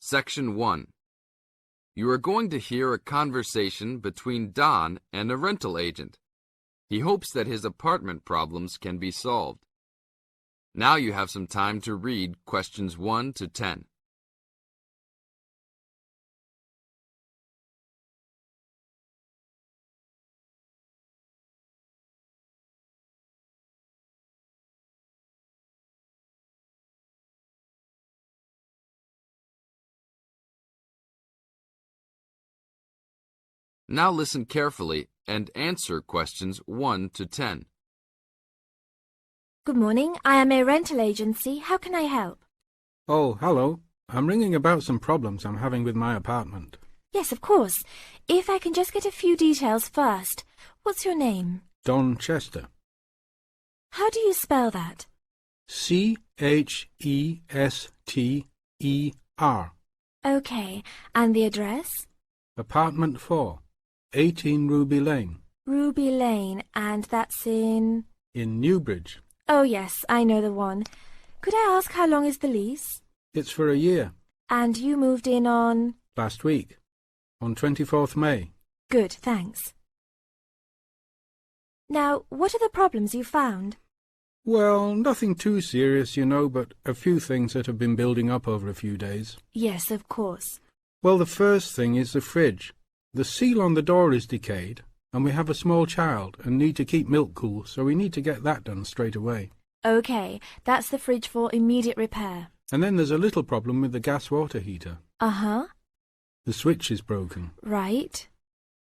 Section 1. You are going to hear a conversation between Don and a rental agent. He hopes that his apartment problems can be solved. Now you have some time to read questions 1 to 10. Now listen carefully and answer questions 1 to 10. Good morning. I am a rental agency. How can I help? Oh, hello. I'm ringing about some problems I'm having with my apartment. Yes, of course. If I can just get a few details first. What's your name? Don Chester. How do you spell that? Chester. Okay. And the address? Apartment 4, 18 Ruby Lane. Ruby Lane. And that's in... In Newbridge. Oh, yes, I know the one. Could I ask how long is the lease? It's for a year. And you moved in on... Last week. On 24th May. Good, thanks. Now, what are the problems you found? Well, nothing too serious, you know, but a few things that have been building up over a few days. Yes, of course. Well, the first thing is the fridge. The seal on the door is decayed, and we have a small child and need to keep milk cool, so we need to get that done straight away. Okay, that's the fridge for immediate repair. And then there's a little problem with the gas water heater. Uh-huh. The switch is broken. Right.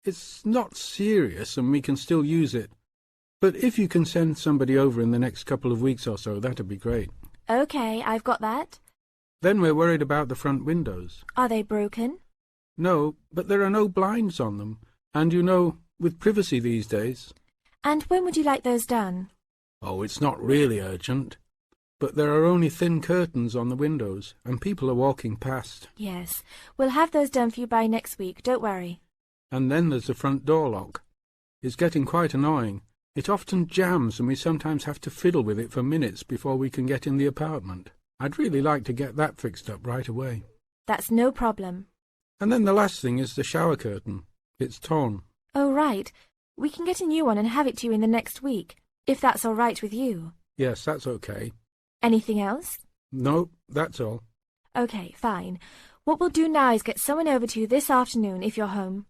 It's not serious and we can still use it. But if you can send somebody over in the next couple of weeks or so, that'd be great. Okay, I've got that. Then we're worried about the front windows. Are they broken? No, but there are no blinds on them. And you know, with privacy these days... And when would you like those done? Oh, it's not really urgent. But there are only thin curtains on the windows, and people are walking past. Yes, we'll have those done for you by next week, don't worry. And then there's the front door lock. It's getting quite annoying. It often jams and we sometimes have to fiddle with it for minutes before we can get in the apartment. I'd really like to get that fixed up right away. That's no problem. And then the last thing is the shower curtain. It's torn. Oh, right. We can get a new one and have it to you in the next week, if that's all right with you. Yes, that's okay. Anything else? No, that's all. Okay, fine. What we'll do now is get someone over to you this afternoon if you're home.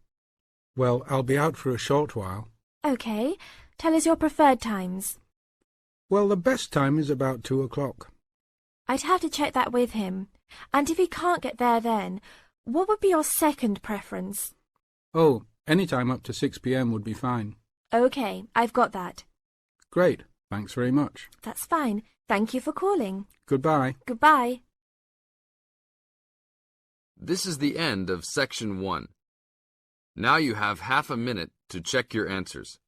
Well, I'll be out for a short while. Okay. Tell us your preferred times. Well, the best time is about 2 o'clock. I'd have to check that with him. And if he can't get there then, what would be your second preference? Oh, any time up to 6 p.m. would be fine. Okay, I've got that. Great. Thanks very much. That's fine. Thank you for calling. Goodbye. Goodbye. This is the end of Section 1. Now you have half a minute to check your answers.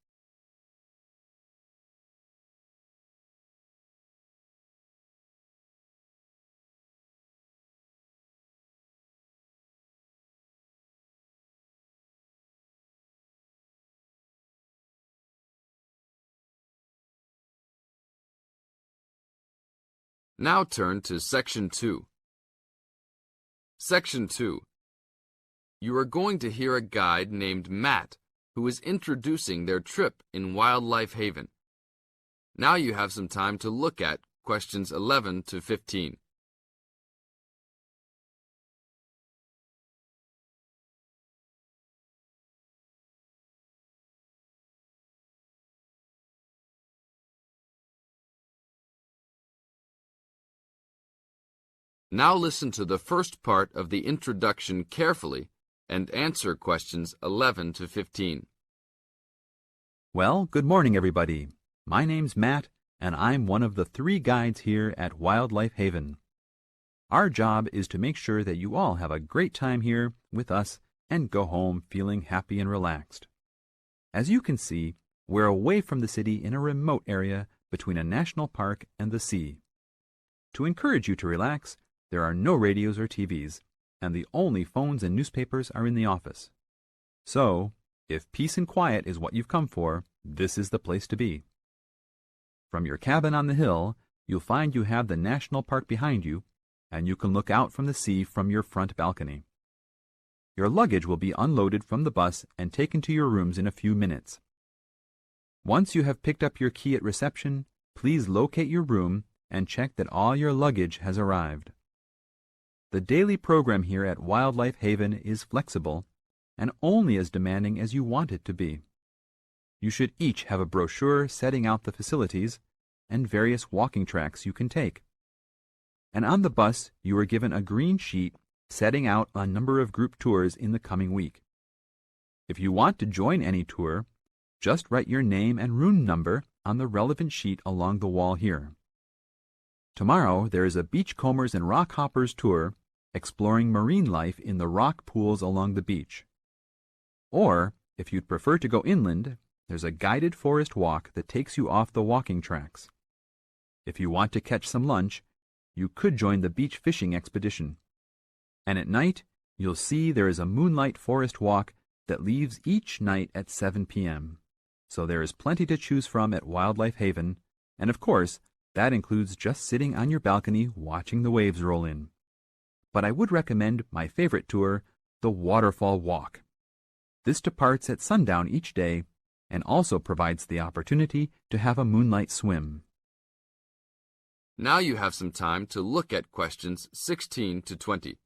Now turn to Section 2. Section 2. You are going to hear a guide named Matt who is introducing their trip in Wildlife Haven. Now you have some time to look at questions 11 to 15. Now listen to the first part of the introduction carefully and answer questions 11 to 15. Well, good morning, everybody. My name's Matt, and I'm one of the 3 guides here at Wildlife Haven. Our job is to make sure that you all have a great time here with us and go home feeling happy and relaxed. As you can see, we're away from the city in a remote area between a national park and the sea. To encourage you to relax, there are no radios or TVs, and the only phones and newspapers are in the office. So, if peace and quiet is what you've come for, this is the place to be. From your cabin on the hill, you'll find you have the national park behind you, and you can look out from the sea from your front balcony. Your luggage will be unloaded from the bus and taken to your rooms in a few minutes. Once you have picked up your key at reception, please locate your room and check that all your luggage has arrived. The daily program here at Wildlife Haven is flexible and only as demanding as you want it to be. You should each have a brochure setting out the facilities and various walking tracks you can take. And on the bus, you are given a green sheet setting out a number of group tours in the coming week. If you want to join any tour, just write your name and room number on the relevant sheet along the wall here. Tomorrow, there is a Beachcombers and Rock Hoppers tour exploring marine life in the rock pools along the beach. Or, if you'd prefer to go inland, there's a guided forest walk that takes you off the walking tracks. If you want to catch some lunch, you could join the beach fishing expedition. And at night, you'll see there is a moonlight forest walk that leaves each night at 7 p.m. So there is plenty to choose from at Wildlife Haven, and of course, that includes just sitting on your balcony watching the waves roll in. But I would recommend my favorite tour, the Waterfall Walk. This departs at sundown each day and also provides the opportunity to have a moonlight swim. Now you have some time to look at questions 16 to 20.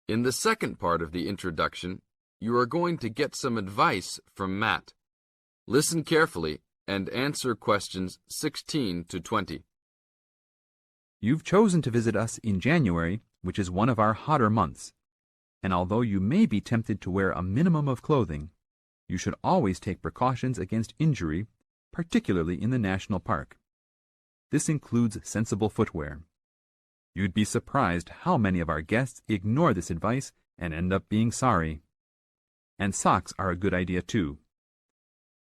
In the second part of the introduction, you are going to get some advice from Matt. Listen carefully and answer questions 16 to 20. You've chosen to visit us in January, which is one of our hotter months. And although you may be tempted to wear a minimum of clothing, you should always take precautions against injury, particularly in the national park. This includes sensible footwear. You'd be surprised how many of our guests ignore this advice and end up being sorry. And socks are a good idea too.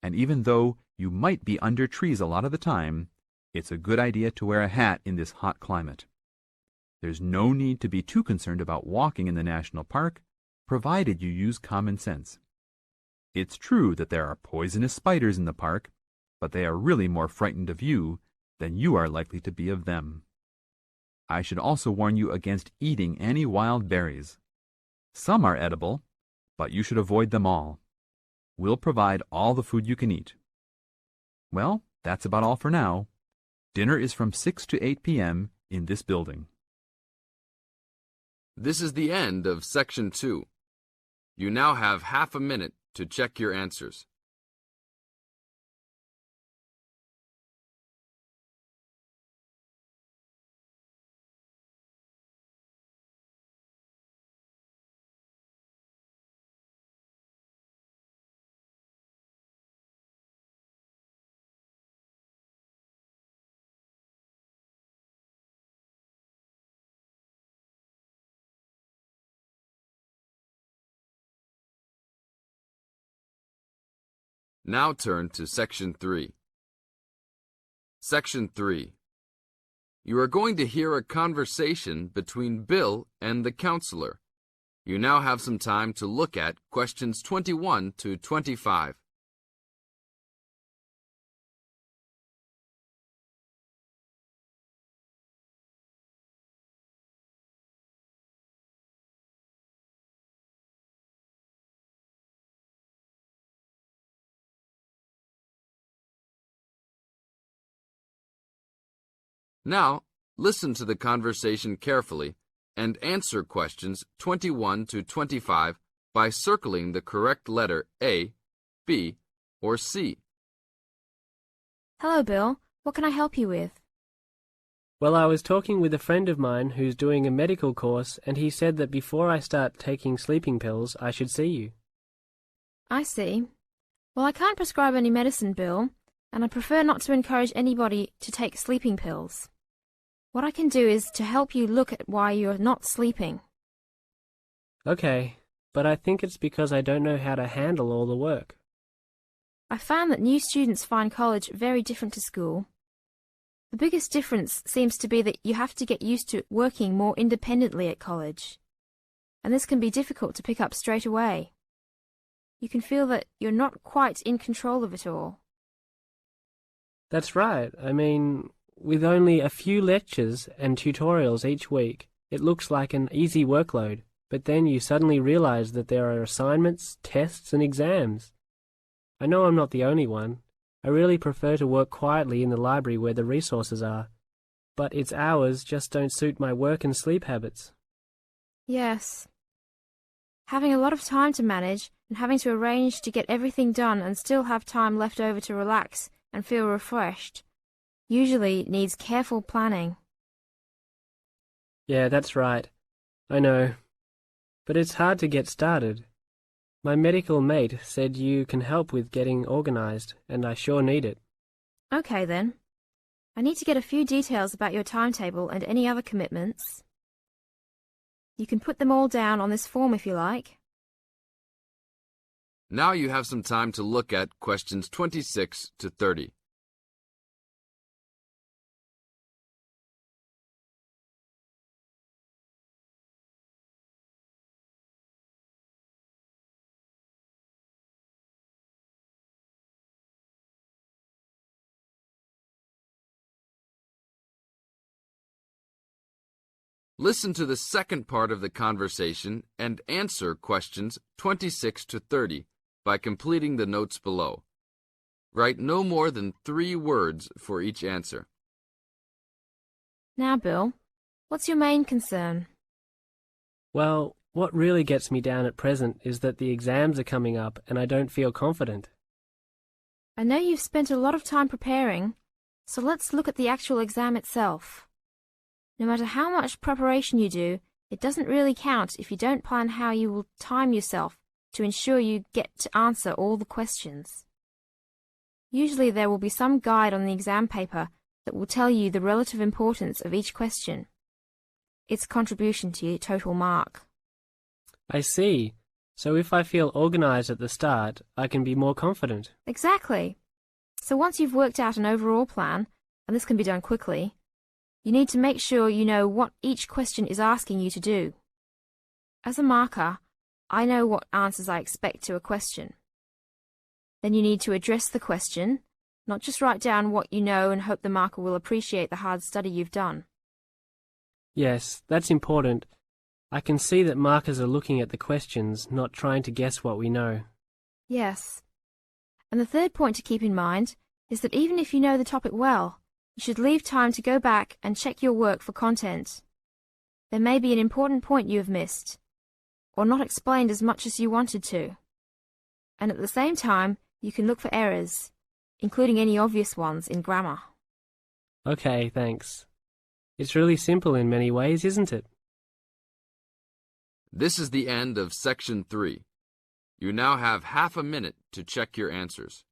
And even though you might be under trees a lot of the time, it's a good idea to wear a hat in this hot climate. There's no need to be too concerned about walking in the national park, provided you use common sense. It's true that there are poisonous spiders in the park, but they are really more frightened of you than you are likely to be of them. I should also warn you against eating any wild berries. Some are edible, but you should avoid them all. We'll provide all the food you can eat. Well, that's about all for now. Dinner is from 6 to 8 p.m. in this building. This is the end of Section 2. You now have half a minute to check your answers. Now turn to Section 3. Section 3. You are going to hear a conversation between Bill and the counselor. You now have some time to look at questions 21 to 25. Now, listen to the conversation carefully and answer questions 21 to 25 by circling the correct letter A, B, or C. Hello, Bill. What can I help you with? Well, I was talking with a friend of mine who's doing a medical course, and he said that before I start taking sleeping pills, I should see you. I see. Well, I can't prescribe any medicine, Bill, and I prefer not to encourage anybody to take sleeping pills. What I can do is to help you look at why you're not sleeping. Okay, but I think it's because I don't know how to handle all the work. I found that new students find college very different to school. The biggest difference seems to be that you have to get used to working more independently at college, and this can be difficult to pick up straight away. You can feel that you're not quite in control of it all. That's right. I mean, with only a few lectures and tutorials each week, it looks like an easy workload, but then you suddenly realize that there are assignments, tests, and exams. I know I'm not the only one. I really prefer to work quietly in the library where the resources are, but its hours just don't suit my work and sleep habits. Yes. Having a lot of time to manage and having to arrange to get everything done and still have time left over to relax and feel refreshed usually needs careful planning. Yeah, that's right. I know. But it's hard to get started. My medical mate said you can help with getting organized, and I sure need it. Okay then. I need to get a few details about your timetable and any other commitments. You can put them all down on this form if you like. Now you have some time to look at questions 26 to 30. Listen to the second part of the conversation and answer questions 26 to 30 by completing the notes below. Write no more than 3 words for each answer. Now, Bill, what's your main concern? Well, what really gets me down at present is that the exams are coming up and I don't feel confident. I know you've spent a lot of time preparing, so let's look at the actual exam itself. No matter how much preparation you do, it doesn't really count if you don't plan how you will time yourself to ensure you get to answer all the questions. Usually there will be some guide on the exam paper that will tell you the relative importance of each question, its contribution to your total mark. I see. So if I feel organized at the start, I can be more confident. Exactly. So once you've worked out an overall plan, and this can be done quickly, you need to make sure you know what each question is asking you to do. As a marker, I know what answers I expect to a question. Then you need to address the question, not just write down what you know and hope the marker will appreciate the hard study you've done. Yes, that's important. I can see that markers are looking at the questions, not trying to guess what we know. Yes. And the third point to keep in mind is that even if you know the topic well, you should leave time to go back and check your work for content. There may be an important point you have missed, or not explained as much as you wanted to. And at the same time, you can look for errors, including any obvious ones in grammar. Okay, thanks. It's really simple in many ways, isn't it? This is the end of section 3. You now have half a minute to check your answers.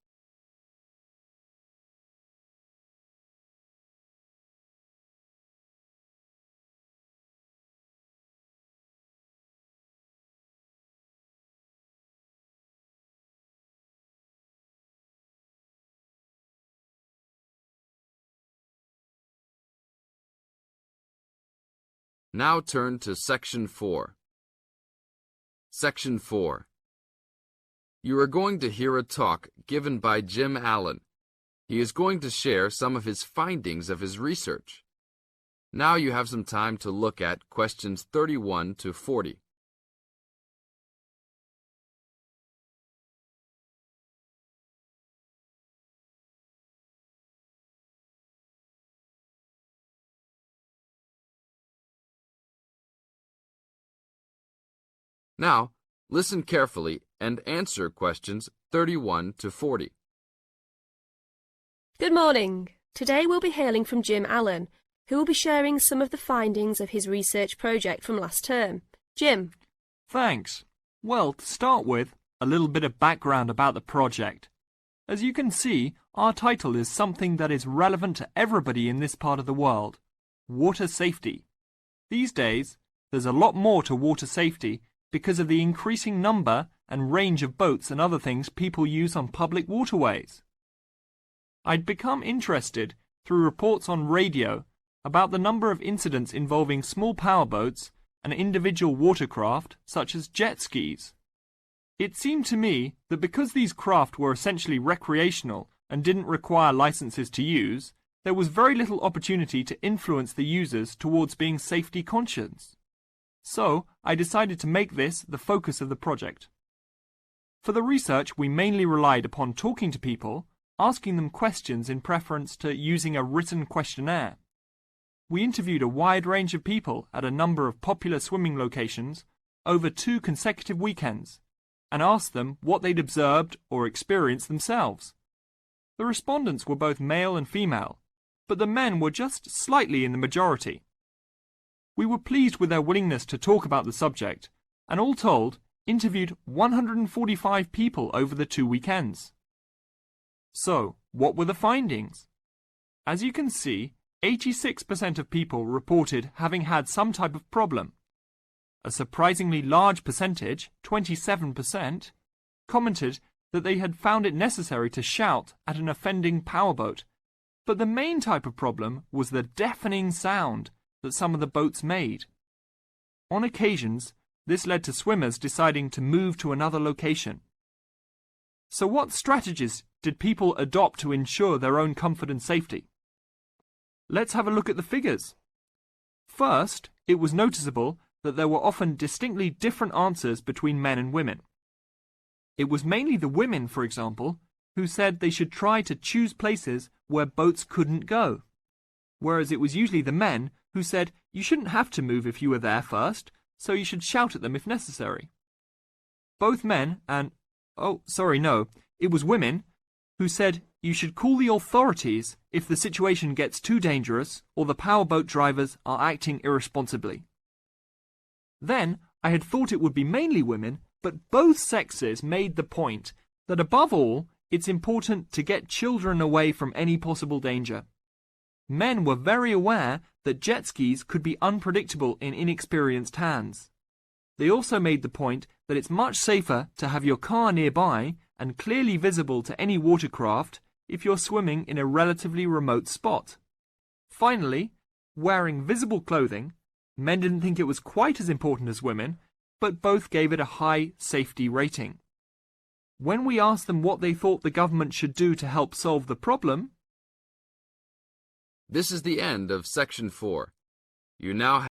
Now turn to section 4. Section 4. You are going to hear a talk given by Jim Allen. He is going to share some of his findings of his research. Now you have some time to look at questions 31 to 40. Now, listen carefully and answer questions 31 to 40. Good morning. Today we'll be hailing from Jim Allen, who will be sharing some of the findings of his research project from last term. Jim. Thanks. Well, to start with, a little bit of background about the project. As you can see, our title is something that is relevant to everybody in this part of the world: water safety. These days, there's a lot more to water safety because of the increasing number and range of boats and other things people use on public waterways. I'd become interested through reports on radio about the number of incidents involving small powerboats and individual watercraft such as jet skis. It seemed to me that because these craft were essentially recreational and didn't require licenses to use, there was very little opportunity to influence the users towards being safety conscious. So I decided to make this the focus of the project. For the research, we mainly relied upon talking to people, asking them questions in preference to using a written questionnaire. We interviewed a wide range of people at a number of popular swimming locations over 2 consecutive weekends and asked them what they'd observed or experienced themselves. The respondents were both male and female, but the men were just slightly in the majority. We were pleased with their willingness to talk about the subject, and all told, interviewed 145 people over the 2 weekends. So, what were the findings? As you can see, 86% of people reported having had some type of problem. A surprisingly large percentage, 27%, commented that they had found it necessary to shout at an offending powerboat, but the main type of problem was the deafening sound that some of the boats made. On occasions, this led to swimmers deciding to move to another location. So what strategies did people adopt to ensure their own comfort and safety? Let's have a look at the figures. First, it was noticeable that there were often distinctly different answers between men and women. It was mainly the women, for example, who said they should try to choose places where boats couldn't go, whereas it was usually the men who said you shouldn't have to move if you were there first, so you should shout at them if necessary. Both men and, it was women who said you should call the authorities if the situation gets too dangerous or the powerboat drivers are acting irresponsibly. Then, I had thought it would be mainly women, but both sexes made the point that above all, it's important to get children away from any possible danger. Men were very aware that jet skis could be unpredictable in inexperienced hands. They also made the point that it's much safer to have your car nearby and clearly visible to any watercraft if you're swimming in a relatively remote spot. Finally, wearing visible clothing, men didn't think it was quite as important as women, but both gave it a high safety rating. When we asked them what they thought the government should do to help solve the problem. This is the end of section 4. You now